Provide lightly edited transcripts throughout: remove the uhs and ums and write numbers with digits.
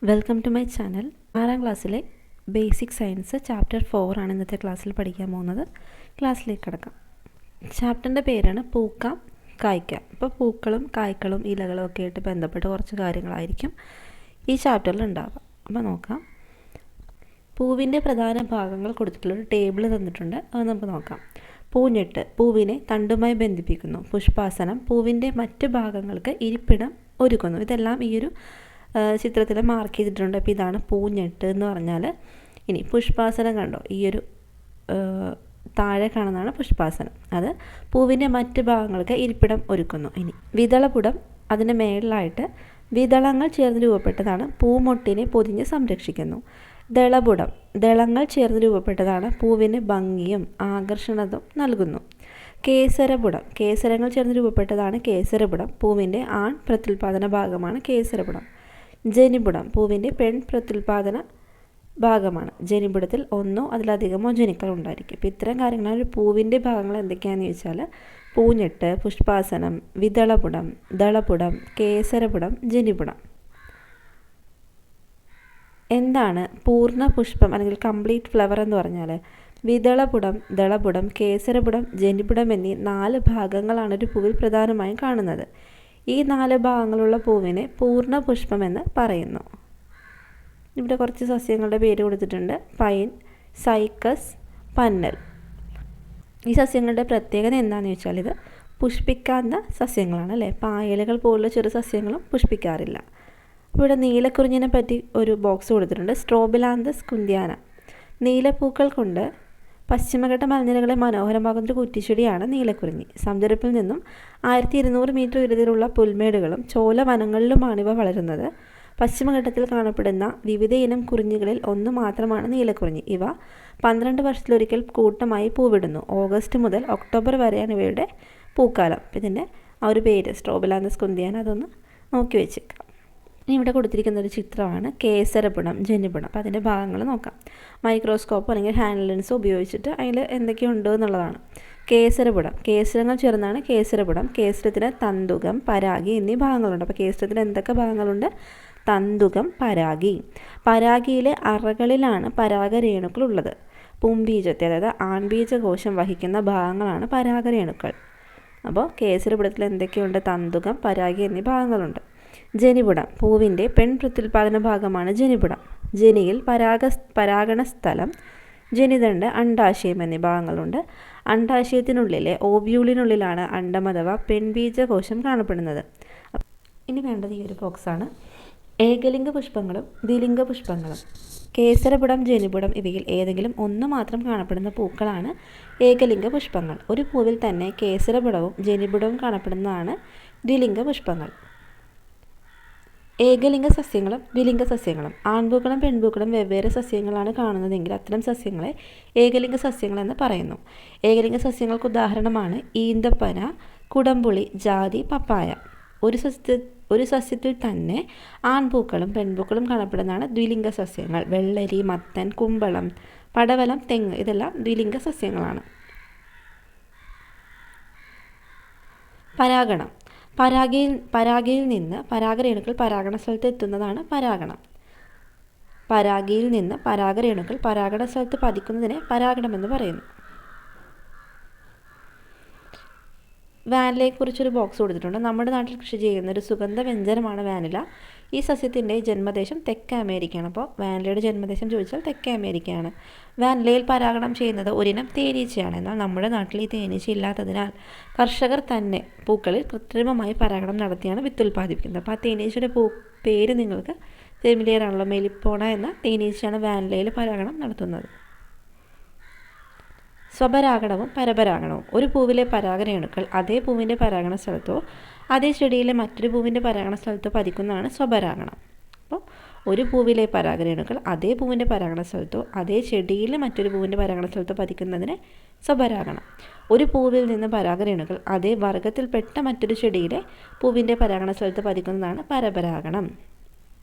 Welcome to my channel. 6ാം ക്ലാസ്സിലെ basic science chapter 4 ആണ് ഇന്നത്തെ ക്ലാസ്സിൽ പഠിക്കാൻ പോകുന്നത്. ക്ലാസ്സിലേക്ക് കിടക്കാം. ചാപ്റ്ററിൻ്റെ പേരാണ് പൂക്കാം കായ്ക്കാം. അപ്പോൾ പൂക്കളും കായ്ക്കളും ഇലകളും ഒക്കെ ആയിട്ട് ബന്ധപ്പെട്ട് കുറച്ച് കാര്യങ്ങളായിരിക്കും ഈ ചാപ്റ്ററിൽ ഉണ്ടാവുക. അപ്പോൾ നോക്കാം. പൂവിൻ്റെ പ്രധാന ഭാഗങ്ങൾ കൊടുത്തിട്ടുള്ളൊരു ടേബിൾ തന്നിട്ടുണ്ട്, അത് നമുക്ക് നോക്കാം. പൂഞ്ഞെട്ട് പൂവിനെ തണ്ടുമായി ബന്ധിപ്പിക്കുന്നു. പുഷ്പാസനം പൂവിൻ്റെ മറ്റ് ഭാഗങ്ങൾക്ക് ഇരിപ്പിടം ഒരുക്കുന്നു. ഇതെല്ലാം ഈ ഒരു ചിത്രത്തിൽ മാർക്ക് ചെയ്തിട്ടുണ്ട്. അപ്പോൾ ഇതാണ് പൂഞ്ഞെട്ട് എന്ന് പറഞ്ഞാൽ. ഇനി പുഷ്പാസനം കണ്ടോ, ഈ ഒരു താഴെ കാണുന്നതാണ് പുഷ്പാസനം. അത് പൂവിൻ്റെ മറ്റ് ഭാഗങ്ങൾക്ക് ഇരിപ്പിടം ഒരുക്കുന്നു. ഇനി വിതളപുടം, അതിൻ്റെ മേളിലായിട്ട് വിതളങ്ങൾ ചേർന്ന് രൂപപ്പെട്ടതാണ്, പൂമൊട്ടിനെ പൊതിഞ്ഞ് സംരക്ഷിക്കുന്നു. ദളപുടം ദളങ്ങൾ ചേർന്ന് രൂപപ്പെട്ടതാണ്, പൂവിന് ഭംഗിയും ആകർഷണതും നൽകുന്നു. കേസരപുടം കേസരങ്ങൾ ചേർന്ന് രൂപപ്പെട്ടതാണ്, കേസരപുടം പൂവിൻ്റെ ആൺ പ്രത്യുൽപാദന ഭാഗമാണ് കേസരപുടം. ജനിപുടം പൂവിൻ്റെ പെൺ പ്രത്യുൽപാദന ഭാഗമാണ്. ജനിപുടത്തിൽ ഒന്നോ അതിലധികമോ ജനിക്കൾ ഉണ്ടായിരിക്കും. ഇപ്പോൾ ഇത്തരം കാര്യങ്ങളാണ് ഒരു പൂവിൻ്റെ ഭാഗങ്ങൾ എന്തൊക്കെയാണെന്ന് ചോദിച്ചാൽ പൂഞ്ഞെട്ട്, പുഷ്പാസനം, വിതളപുടം, ദളപുടം, കേസരപുടം, ജനിപുടം. എന്താണ് പൂർണ്ണ പുഷ്പം അല്ലെങ്കിൽ കംപ്ലീറ്റ് ഫ്ലവർ എന്ന് പറഞ്ഞാൽ? വിതളപുടം, ദളപുടം, കേസരപുടം, ജനിപുടം എന്നീ 4 ഭാഗങ്ങളാണ് ഒരു പൂവിൽ പ്രധാനമായും കാണുന്നത്. ഈ 4 ഭാഗങ്ങളുള്ള പൂവിനെ പൂർണ്ണ പുഷ്പമെന്ന് പറയുന്നു. ഇവിടെ കുറച്ച് സസ്യങ്ങളുടെ പേര് കൊടുത്തിട്ടുണ്ട്. പൈൻ, സൈക്കസ്, പന്നൽ. ഈ സസ്യങ്ങളുടെ പ്രത്യേകത എന്താണെന്ന് ചോദിച്ചാൽ ഇത് പുഷ്പിക്കാത്ത സസ്യങ്ങളാണ് അല്ലേ. പായലുകൾ പോലുള്ള ചെറു സസ്യങ്ങളും പുഷ്പിക്കാറില്ല. അപ്പോൾ ഇവിടെ നീലക്കുറിഞ്ഞിനെ പറ്റി ഒരു ബോക്സ് കൊടുത്തിട്ടുണ്ട്. സ്ട്രോബിലാന്തസ് കുന്ത്യാന. നീലപ്പൂക്കൾ കൊണ്ട് പശ്ചിമഘട്ട മലനിരകളെ മനോഹരമാകുന്നൊരു കുറ്റിച്ചെടിയാണ് നീലക്കുറിഞ്ഞി. സമുദ്രത്തിൽ നിന്നും 1200 മീറ്റർ ഉയരത്തിലുള്ള പുൽമേടുകളും ചോലവനങ്ങളിലുമാണിവ വളരുന്നത്. പശ്ചിമഘട്ടത്തിൽ കാണപ്പെടുന്ന വിവിധ ഇനം കുറിഞ്ഞികളിൽ ഒന്ന് മാത്രമാണ് നീലക്കുറിഞ്ഞി. ഇവ 12 വർഷത്തിലൊരിക്കൽ കൂട്ടമായി പൂവിടുന്നു. ഓഗസ്റ്റ് മുതൽ ഒക്ടോബർ വരെയാണ് ഇവയുടെ പൂക്കാലം. ഇതിൻ്റെ ആ ഒരു പേര് സ്ട്രോബിലാന്തസ് കുന്ത്യാന, അതൊന്ന് നോക്കി വെച്ചേക്കാം. ഇനി ഇവിടെ കൊടുത്തിരിക്കുന്ന ഒരു ചിത്രമാണ് കേസരപുടം, ജനിപുടം. അപ്പോൾ അതിൻ്റെ ഭാഗങ്ങൾ നോക്കാം. മൈക്രോസ്കോപ്പ് അല്ലെങ്കിൽ ഹാൻഡ് ലെൻസ് ഉപയോഗിച്ചിട്ട് അതിൽ എന്തൊക്കെയുണ്ട് എന്നുള്ളതാണ്. കേസരപുടം കേസരങ്ങൾ ചേർന്നാണ് കേസരപുടം. കേസരത്തിന് തന്തുകം, പരാഗി എന്നീ ഭാഗങ്ങളുണ്ട്. അപ്പോൾ കേസരത്തിന് എന്തൊക്കെ ഭാഗങ്ങളുണ്ട്? തന്തുകം, പരാഗി. പരാഗിയിലെ അറകളിലാണ് പരാഗരേണുക്കളുള്ളത്. പുംബീജത്തെ അതായത് ആൺബീജകോശം വഹിക്കുന്ന ഭാഗങ്ങളാണ് പരാഗരേണുക്കൾ. അപ്പോൾ കേസരപുടത്തിൽ എന്തൊക്കെയുണ്ട്? തന്തുകം, പരാഗി എന്നീ ഭാഗങ്ങളുണ്ട്. ജനിപുടം പൂവിൻ്റെ പെൺ പ്രത്യുൽപാദന ഭാഗമാണ് ജനിപുടം. ജനിയിൽ പരാഗണ സ്ഥലം, ജനിതണ്ട്, അണ്ഡാശയം എന്നീ ഭാഗങ്ങളുണ്ട്. അണ്ഡാശയത്തിനുള്ളിലെ ഓവ്യൂളിനുള്ളിലാണ് അണ്ഡം അഥവാ പെൺബീജകോശം കാണപ്പെടുന്നത്. ഇനി വേണ്ടത് ഈ ഒരു ബോക്സാണ്. ഏകലിംഗ പുഷ്പങ്ങളും ദ്വിലിംഗ പുഷ്പങ്ങളും. കേസരപുടം, ജനിപുടം ഇവയിൽ ഏതെങ്കിലും ഒന്ന് മാത്രം കാണപ്പെടുന്ന പൂക്കളാണ് ഏകലിംഗ പുഷ്പങ്ങൾ. ഒരു പൂവിൽ തന്നെ കേസരപുടവും ജനിപുടവും കാണപ്പെടുന്നതാണ് ദ്വിലിംഗ പുഷ്പങ്ങൾ. ഏകലിംഗ സസ്യങ്ങളും ദ്വിലിംഗ സസ്യങ്ങളും. ആൺപൂക്കളും പെൺപൂക്കളും വെവ്വേറെ സസ്യങ്ങളാണ് കാണുന്നതെങ്കിൽ അത്തരം സസ്യങ്ങളെ ഏകലിംഗ സസ്യങ്ങളെന്ന് പറയുന്നു. ഏകലിംഗ സസ്യങ്ങൾക്ക് ഉദാഹരണമാണ് ഈന്തപ്പന, കുടംപുളി, ജാതി, പപ്പായ. ഒരു സസ്യത്തിൽ തന്നെ ആൺപൂക്കളും പെൺപൂക്കളും കാണപ്പെടുന്നതാണ് ദ്വിലിംഗ സസ്യങ്ങൾ. വെള്ളരി, മത്തൻ, കുമ്പളം, പടവലം, തെങ്ങ് ഇതെല്ലാം ദ്വിലിംഗ സസ്യങ്ങളാണ്. പരാഗണം. പരാഗയിൽ നിന്ന് പരാഗരേണുക്കൾ പരാഗണ സ്ഥലത്ത് എത്തുന്നതാണ് പരാഗണം. പരാഗിയിൽ നിന്ന് പരാഗരേണുക്കൾ പരാഗണ സ്ഥലത്ത് പതിക്കുന്നതിനെ പരാഗണമെന്ന് പറയുന്നു. വാനിലയെക്കുറിച്ചൊരു ബോക്സ് കൊടുത്തിട്ടുണ്ട്. നമ്മുടെ നാട്ടിൽ കൃഷി ചെയ്യുന്ന ഒരു സുഗന്ധ വ്യഞ്ജനമാണ് വാനില. ഈ സസ്യത്തിൻ്റെ ജന്മദേശം തെക്കേ അമേരിക്കയാണ്. അപ്പോൾ വാനിലയുടെ ജന്മദേശം ചോദിച്ചാൽ തെക്കേ അമേരിക്കയാണ്. വാനിലയിൽ പരാഗണം ചെയ്യുന്നത് ഒരിനം തേനീച്ചയാണ്. എന്നാൽ നമ്മുടെ നാട്ടിൽ ഈ തേനീച്ച ഇല്ലാത്തതിനാൽ കർഷകർ തന്നെ പൂക്കളിൽ കൃത്രിമമായി പരാഗണം നടത്തിയാണ് വിത്ത് ഉൽപ്പാദിപ്പിക്കുന്നത്. അപ്പോൾ ആ തേനീച്ചയുടെ പേര് നിങ്ങൾക്ക് ഫെമിലിയർ ആണല്ലോ. മെലിപ്പോണ എന്ന തേനീച്ചയാണ് വാനിലയിൽ പരാഗണം നടത്തുന്നത്. സ്വപരാഗണവും പരപരാഗണവും. ഒരു പൂവിലെ പരാഗരേണുക്കൾ അതേ പൂവിൻ്റെ പരാഗണ സ്ഥലത്തോ അതേ ചെടിയിലെ മറ്റൊരു പൂവിൻ്റെ പരാഗണ സ്ഥലത്തോ പതിക്കുന്നതാണ് സ്വപരാഗണം. അപ്പോൾ ഒരു പൂവിലെ പരാഗരേണുക്കൾ അതേ പൂവിൻ്റെ പരാഗണ സ്ഥലത്തോ അതേ ചെടിയിലെ മറ്റൊരു പൂവിൻ്റെ പരാഗണ സ്ഥലത്തോ പതിക്കുന്നതിന് സ്വപരാഗണം. ഒരു പൂവിൽ നിന്ന് പരാഗരേണുക്കൾ അതേ വർഗത്തിൽപ്പെട്ട മറ്റൊരു ചെടിയിലെ പൂവിൻ്റെ പരാഗണ സ്ഥലത്ത് പതിക്കുന്നതാണ് പരപരാഗണം.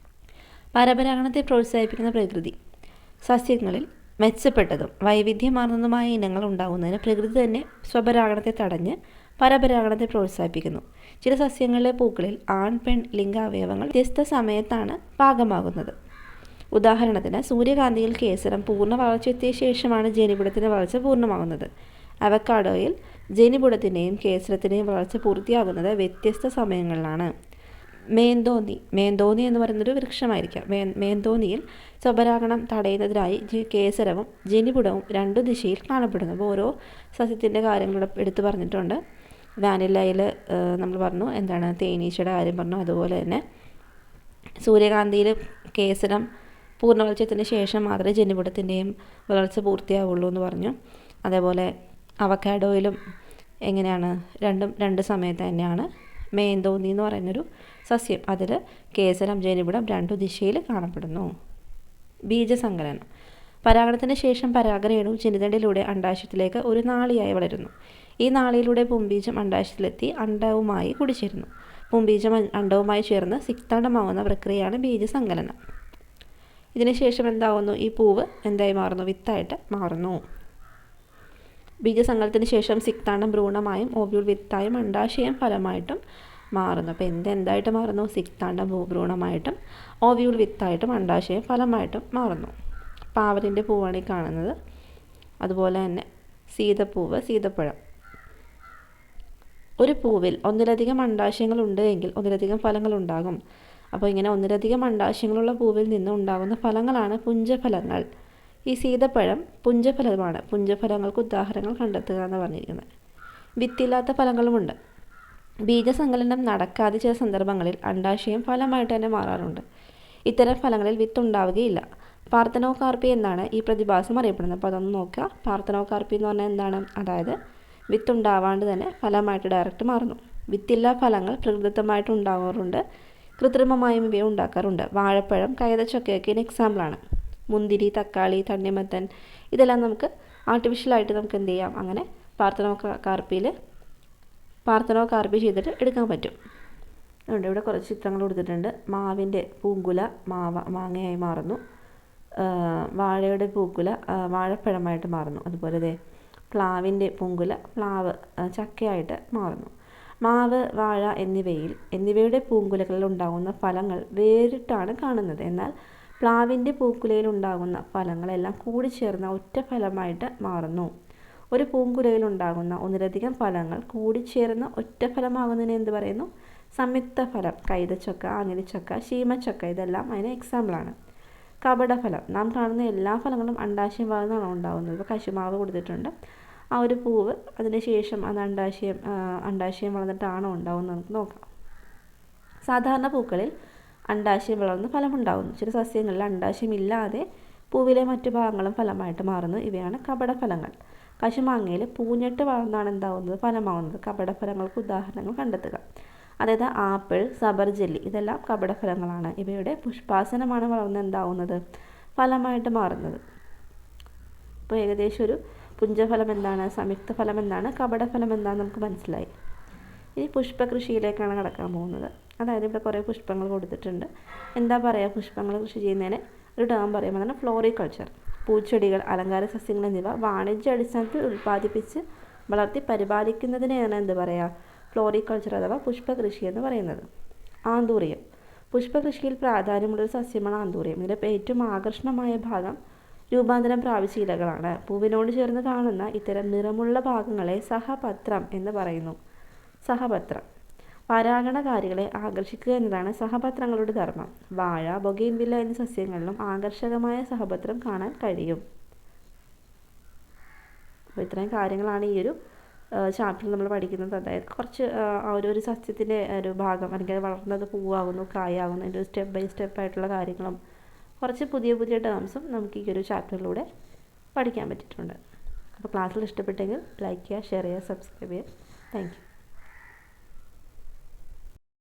പരപരാഗണത്തെ പ്രോത്സാഹിപ്പിക്കുന്ന പ്രകൃതി. സസ്യങ്ങളിൽ മെച്ചപ്പെട്ടതും വൈവിധ്യമാർന്നതുമായ ഇനങ്ങൾ ഉണ്ടാകുന്നതിന് പ്രകൃതി തന്നെ സ്വപരാഗണത്തെ തടഞ്ഞ് പരപരാഗണത്തെ പ്രോത്സാഹിപ്പിക്കുന്നു. ചില സസ്യങ്ങളിലെ പൂക്കളിൽ ആൺ പെൺ ലിംഗ അവയവങ്ങൾ വ്യത്യസ്ത സമയത്താണ് പാകമാകുന്നത്. ഉദാഹരണത്തിന് സൂര്യകാന്തിയിൽ കേസരം പൂർണ്ണ വളർച്ചയെത്തിയ ശേഷമാണ് ജനിപുടത്തിൻ്റെ വളർച്ച പൂർണ്ണമാകുന്നത്. അവക്കാഡോയിൽ ജനിപുടത്തിൻ്റെയും കേസരത്തിൻ്റെയും വളർച്ച പൂർത്തിയാകുന്നത് വ്യത്യസ്ത സമയങ്ങളിലാണ്. മേന്തോന്നി എന്ന് പറയുന്നൊരു വൃക്ഷമായിരിക്കാം. മേന്തോന്നിയിൽ സ്വപരാഗണം തടയുന്നതിനായി കേസരവും ജനിപുടവും രണ്ടു ദിശയിൽ കാണപ്പെടുന്നു. അപ്പോൾ ഓരോ സസ്യത്തിൻ്റെ കാര്യങ്ങൾ എടുത്തു പറഞ്ഞിട്ടുണ്ട്. വാനിലയിൽ നമ്മൾ പറഞ്ഞു എന്താണ് തേനീച്ചയുടെ കാര്യം പറഞ്ഞു. അതുപോലെ തന്നെ സൂര്യകാന്തിയിൽ കേസരം പൂർണ്ണ വളർച്ചത്തിന് ശേഷം മാത്രമേ ജനിപുടത്തിൻ്റെയും വളർച്ച പൂർത്തിയാവുള്ളൂ എന്ന് പറഞ്ഞു. അതേപോലെ അവക്കാഡോയിലും എങ്ങനെയാണ് രണ്ട് സമയത്ത് തന്നെയാണ്. മേന്തോന്നി എന്ന് പറയുന്നൊരു സസ്യം, അതിൽ കേസരം ജനിപുടം രണ്ടു ദിശയിൽ കാണപ്പെടുന്നു. ബീജസങ്കലനം. പരാഗണത്തിന് ശേഷം പരാഗരേണു ജനിതണ്ടിലൂടെ അണ്ഡാശയത്തിലേക്ക് ഒരു നാളിയായി വളരുന്നു. ഈ നാളിയിലൂടെ പുംബീജം അണ്ഡാശയത്തിലെത്തി അണ്ഡവുമായി കൂടിച്ചേരുന്നു. പുംബീജം അണ്ഡവുമായി ചേർന്ന് സിക്താണ്ഡമാവുന്ന പ്രക്രിയയാണ് ബീജസങ്കലനം. ഇതിനുശേഷം എന്താവുന്നു? ഈ പൂവ് എന്തായി മാറുന്നു? വിത്തായിട്ട് മാറുന്നു. ബീജസങ്കലനത്തിന് ശേഷം സിക്താണ്ഡം ഭ്രൂണമായും ഓവ്യൂൾ വിത്തായും അണ്ഡാശയം ഫലമായിട്ടും മാറുന്നു. അപ്പോൾ എന്തായിട്ട് മാറുന്നു? സിക്താണ്ഡം ഭ്രൂണമായിട്ടും ഓവ്യൂൾ വിത്തായിട്ടും അണ്ഡാശയം ഫലമായിട്ടും മാറുന്നു. പാവലിൻ്റെ പൂവാണ് ഈ കാണുന്നത്. അതുപോലെ തന്നെ സീതപ്പൂവ്, സീതപ്പഴം. ഒരു പൂവിൽ ഒന്നിലധികം അണ്ഡാശയങ്ങൾ ഉണ്ട് എങ്കിൽ ഒന്നിലധികം ഫലങ്ങൾ ഉണ്ടാകും. അപ്പോൾ ഇങ്ങനെ ഒന്നിലധികം അണ്ഡാശയങ്ങളുള്ള പൂവിൽ നിന്ന് ഉണ്ടാകുന്ന ഫലങ്ങളാണ് പുഞ്ചഫലങ്ങൾ. ഈ സീതപ്പഴം പുഞ്ചഫലമാണ്. പുഞ്ചഫലങ്ങൾക്ക് ഉദാഹരണങ്ങൾ കണ്ടെത്തുക എന്ന് പറഞ്ഞിരിക്കുന്നത്. വിത്തില്ലാത്ത ഫലങ്ങളുമുണ്ട്. ബീജസങ്കലനം നടക്കാതെ ചില സന്ദർഭങ്ങളിൽ അണ്ഡാശയം ഫലമായിട്ട് തന്നെ മാറാറുണ്ട്. ഇത്തരം ഫലങ്ങളിൽ വിത്തുണ്ടാവുകയില്ല. പാർത്തനോകാർപ്പി എന്നാണ് ഈ പ്രതിഭാസം അറിയപ്പെടുന്നത്. അപ്പോൾ അതൊന്ന് നോക്കുക. പാർത്തനോകാർപ്പി എന്ന് പറഞ്ഞാൽ എന്താണ്? അതായത് വിത്തുണ്ടാവാണ്ട് തന്നെ ഫലമായിട്ട് ഡയറക്റ്റ് മാറുന്നു. വിത്തില്ലാ ഫലങ്ങൾ പ്രകൃതിദത്തമായിട്ട് ഉണ്ടാകാറുണ്ട്, കൃത്രിമമായും ഇവയെ ഉണ്ടാക്കാറുണ്ട്. വാഴപ്പഴം, കൈതച്ചക്കയൊക്കെ എക്സാമ്പിളാണ്. മുന്തിരി, തക്കാളി, തണ്ണിമത്തൻ ഇതെല്ലാം നമുക്ക് ആർട്ടിഫിഷ്യലായിട്ട് നമുക്ക് എന്ത് ചെയ്യാം? അങ്ങനെ പാർത്തനോകാർപ്പി ചെയ്തിട്ട് എടുക്കാൻ പറ്റും. അതുകൊണ്ട് ഇവിടെ കുറച്ച് ചിത്രങ്ങൾ കൊടുത്തിട്ടുണ്ട്. മാവിൻ്റെ പൂങ്കുല മാങ്ങയായി മാറുന്നു. വാഴയുടെ പൂക്കുല വാഴപ്പഴമായിട്ട് മാറുന്നു. അതുപോലെ പ്ലാവിൻ്റെ പൂങ്കുല പ്ലാവ് ചക്കയായിട്ട് മാറുന്നു. മാവ്, വാഴ എന്നിവയുടെ പൂങ്കുലകളിൽ ഉണ്ടാകുന്ന ഫലങ്ങൾ വേറിട്ടാണ് കാണുന്നത്. എന്നാൽ പ്ലാവിൻ്റെ പൂക്കുലയിൽ ഉണ്ടാകുന്ന ഫലങ്ങളെല്ലാം കൂടിച്ചേർന്ന ഒറ്റ ഫലമായിട്ട് മാറുന്നു. ഒരു പൂങ്കുലയിൽ ഉണ്ടാകുന്ന ഒന്നിലധികം ഫലങ്ങൾ കൂടിച്ചേർന്ന് ഒറ്റ ഫലമാകുന്നതിന് എന്ത് പറയുന്നു? സംയുക്ത ഫലം. കൈതച്ചക്ക, ആഞ്ഞിലിച്ചക്ക, ശീമച്ചക്ക ഇതെല്ലാം അതിന് എക്സാമ്പിളാണ്. കപടഫലം. നാം കാണുന്ന എല്ലാ ഫലങ്ങളും അണ്ഡാശയം വളർന്നാണ് ഉണ്ടാകുന്നത്. ഇപ്പോൾ കശുമാവ് കൊടുത്തിട്ടുണ്ട്. ആ ഒരു പൂവ് അതിന് ശേഷം അത് അണ്ഡാശയം വളർന്നിട്ടാണോ ഉണ്ടാകുന്നത് നമുക്ക് നോക്കാം. സാധാരണ പൂക്കളിൽ അണ്ഡാശയം വളർന്ന് ഫലമുണ്ടാകുന്നു. ചില സസ്യങ്ങളിൽ അണ്ഡാശയം ഇല്ലാതെ പൂവിലെ മറ്റു ഭാഗങ്ങളും ഫലമായിട്ട് മാറുന്നു. ഇവയാണ് കപടഫലങ്ങൾ. കശുമാങ്ങയിൽ പൂഞ്ഞെട്ട് വളർന്നാണ് എന്താകുന്നത്? ഫലമാകുന്നത്. കപടഫലങ്ങൾക്ക് ഉദാഹരണങ്ങൾ കണ്ടെത്തുക. അതായത് ആപ്പിൾ, സബർജല്ലി ഇതെല്ലാം കപടഫലങ്ങളാണ്. ഇവയുടെ പുഷ്പാസനമാണ് വളർന്ന് എന്താകുന്നത്? ഫലമായിട്ട് മാറുന്നത്. ഇപ്പോൾ ഏകദേശം ഒരു പുഞ്ചഫലം എന്താണ്, സംയുക്ത ഫലം എന്താണ്, കപടഫലം എന്താണെന്ന് നമുക്ക് മനസ്സിലായി. ഇനി പുഷ്പകൃഷിയിലേക്കാണ് കടക്കാൻ പോകുന്നത്. അതായത് ഇവിടെ കുറേ പുഷ്പങ്ങൾ കൊടുത്തിട്ടുണ്ട്. എന്താ പറയുക? പുഷ്പങ്ങൾ കൃഷി ചെയ്യുന്നതിന് ഒരു ടേം പറയുമ്പോൾ തന്നെ ഫ്ലോറികൾച്ചർ. പൂച്ചെടികൾ, അലങ്കാര സസ്യങ്ങൾ എന്നിവ വാണിജ്യ അടിസ്ഥാനത്തിൽ ഉൽപ്പാദിപ്പിച്ച് വളർത്തി പരിപാലിക്കുന്നതിനെയാണ് എന്ത് പറയുക? ഫ്ലോറികൾച്ചർ അഥവാ പുഷ്പകൃഷി എന്ന് പറയുന്നത്. ആന്തൂറിയം. പുഷ്പകൃഷിയിൽ പ്രാധാന്യമുള്ളൊരു സസ്യമാണ് ആന്തൂറിയം. ഇതിൻ്റെ ഏറ്റവും ആകർഷണമായ ഭാഗം രൂപാന്തരം പ്രാപിച്ച ഇലകളാണ്. പൂവിനോട് ചേർന്ന് കാണുന്ന ഇത്തരം നിറമുള്ള ഭാഗങ്ങളെ സഹപത്രം എന്ന് പറയുന്നു. സഹപത്രം. പരാഗണകാരികളെ ആകർഷിക്കുക എന്നതാണ് സഹപത്രങ്ങളുടെ ധർമ്മം. വാഴ, ബൊഗെയിൻവില്ല എന്നീ സസ്യങ്ങളിലും ആകർഷകമായ സഹപത്രം കാണാൻ കഴിയും. അപ്പോൾ ഇത്രയും കാര്യങ്ങളാണ് ഈ ഒരു ചാപ്റ്ററിൽ നമ്മൾ പഠിക്കുന്നത്. അതായത് കുറച്ച് ഒരു സസ്യത്തിൻ്റെ ഒരു ഭാഗം അല്ലെങ്കിൽ വളർന്നത് പൂവാകുന്നു, കായാകുന്നു, അതിൻ്റെ സ്റ്റെപ്പ് ബൈ സ്റ്റെപ്പ് ആയിട്ടുള്ള കാര്യങ്ങളും കുറച്ച് പുതിയ ടേംസും നമുക്ക് ഈ ഒരു ചാപ്റ്ററിലൂടെ പഠിക്കാൻ പറ്റിയിട്ടുണ്ട്. അപ്പോൾ ക്ലാസ്സിൽ ഇഷ്ടപ്പെട്ടെങ്കിൽ ലൈക്ക് ചെയ്യുക, ഷെയർ ചെയ്യുക, സബ്സ്ക്രൈബ് ചെയ്യുക. Thank you.